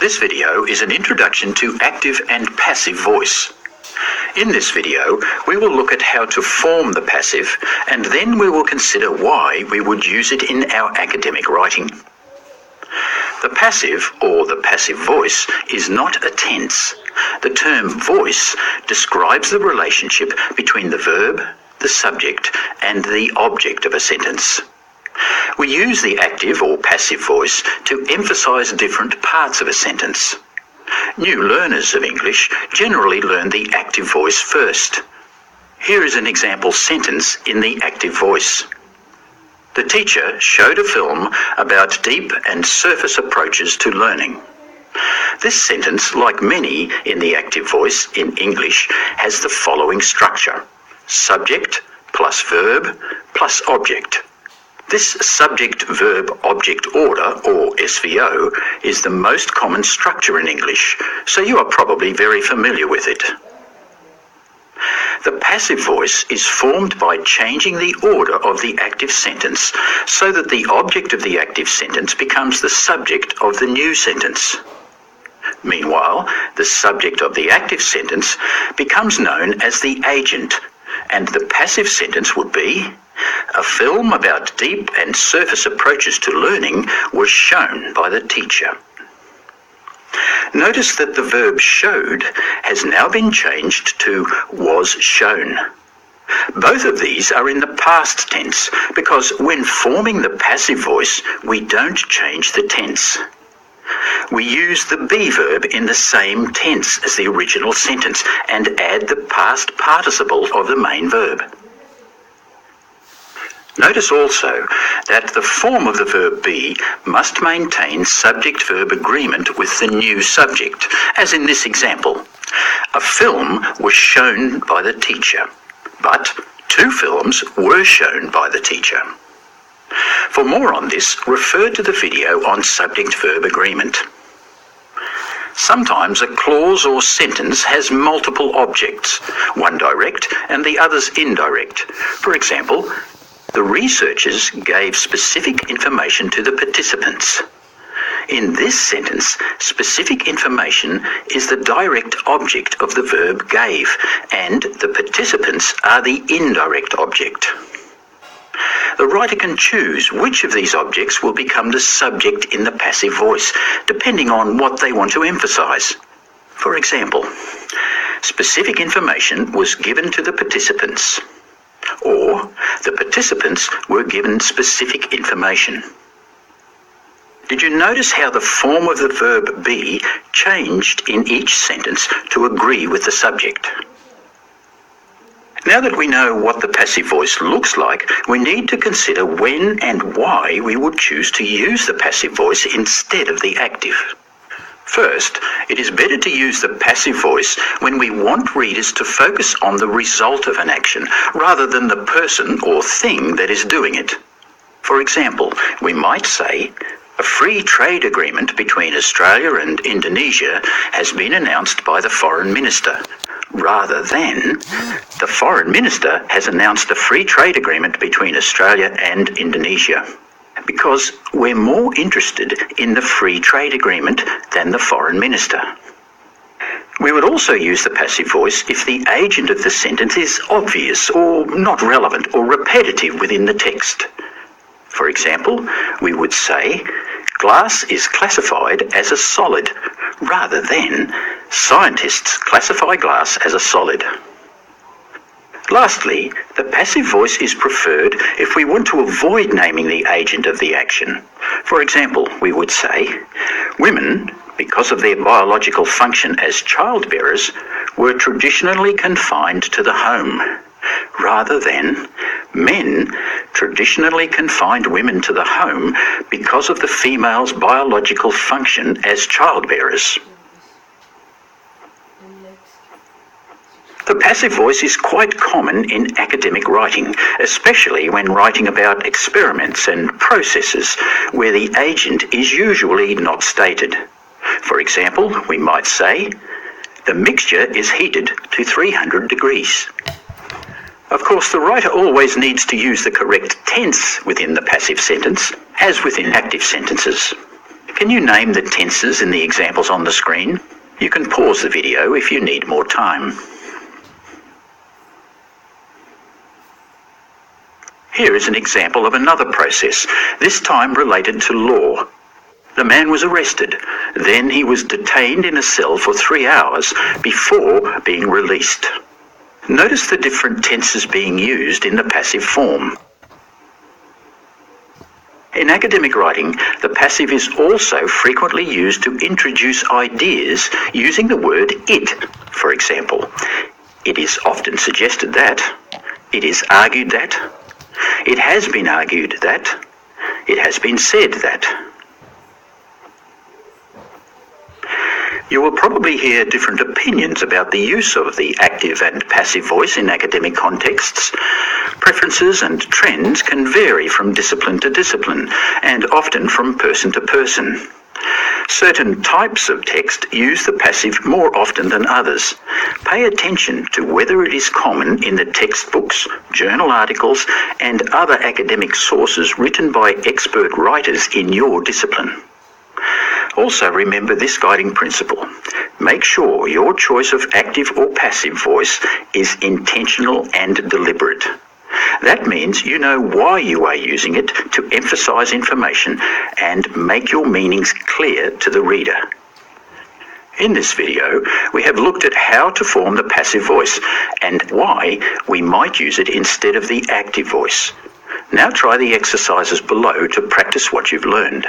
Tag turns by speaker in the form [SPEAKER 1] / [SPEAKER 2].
[SPEAKER 1] This video is an introduction to active and passive voice. In this video, we will look at how to form the passive, and then we will consider why we would use it in our academic writing. The passive, or the passive voice, is not a tense. The term voice describes the relationship between the verb, the subject, and the object of a sentence. We use the active or passive voice to emphasize different parts of a sentence. New learners of English generally learn the active voice first. Here is an example sentence in the active voice. The teacher showed a film about deep and surface approaches to learning. This sentence, like many in the active voice in English, has the following structure: subject plus verb plus object. This subject-verb-object order, or SVO, is the most common structure in English, so you are probably very familiar with it. The passive voice is formed by changing the order of the active sentence so that the object of the active sentence becomes the subject of the new sentence. Meanwhile, the subject of the active sentence becomes known as the agent, and the passive sentence would be: a film about deep and surface approaches to learning was shown by the teacher. Notice that the verb showed has now been changed to was shown. Both of these are in the past tense because when forming the passive voice, we don't change the tense. We use the be verb in the same tense as the original sentence and add the past participle of the main verb. Notice also that the form of the verb be must maintain subject-verb agreement with the new subject, as in this example. A film was shown by the teacher, but 2 films were shown by the teacher. For more on this, refer to the video on subject-verb agreement. Sometimes a clause or sentence has multiple objects, one direct and the others indirect. For example, the researchers gave specific information to the participants. In this sentence, specific information is the direct object of the verb gave, and the participants are the indirect object. The writer can choose which of these objects will become the subject in the passive voice, depending on what they want to emphasize. For example, specific information was given to the participants, or the participants were given specific information. Did you notice how the form of the verb be changed in each sentence to agree with the subject? Now that we know what the passive voice looks like, we need to consider when and why we would choose to use the passive voice instead of the active. First, it is better to use the passive voice when we want readers to focus on the result of an action rather than the person or thing that is doing it. For example, we might say, a free trade agreement between Australia and Indonesia has been announced by the Foreign Minister, rather than the Foreign Minister has announced a free trade agreement between Australia and Indonesia, because we're more interested in the free trade agreement than the Foreign Minister. We would also use the passive voice if the agent of the sentence is obvious or not relevant or repetitive within the text. For example, we would say, glass is classified as a solid, rather than scientists classify glass as a solid. Lastly, the passive voice is preferred if we want to avoid naming the agent of the action. For example, we would say, women, because of their biological function as childbearers, were traditionally confined to the home, rather than men traditionally confined women to the home because of the female's biological function as childbearers. The passive voice is quite common in academic writing, especially when writing about experiments and processes where the agent is usually not stated. For example, we might say, the mixture is heated to 300 degrees. Of course, the writer always needs to use the correct tense within the passive sentence, as within active sentences. Can you name the tenses in the examples on the screen? You can pause the video if you need more time. Here is an example of another process, this time related to law. The man was arrested. Then he was detained in a cell for 3 hours before being released. Notice the different tenses being used in the passive form. In academic writing, the passive is also frequently used to introduce ideas using the word it. For example, it is often suggested that, it is argued that, it has been argued that, it has been said that. You will probably hear different opinions about the use of the active and passive voice in academic contexts. Preferences and trends can vary from discipline to discipline, and often from person to person. Certain types of text use the passive more often than others. Pay attention to whether it is common in the textbooks, journal articles, and other academic sources written by expert writers in your discipline. Also remember this guiding principle. Make sure your choice of active or passive voice is intentional and deliberate. That means you know why you are using it to emphasize information and make your meanings clear to the reader. In this video, we have looked at how to form the passive voice and why we might use it instead of the active voice. Now try the exercises below to practice what you've learned.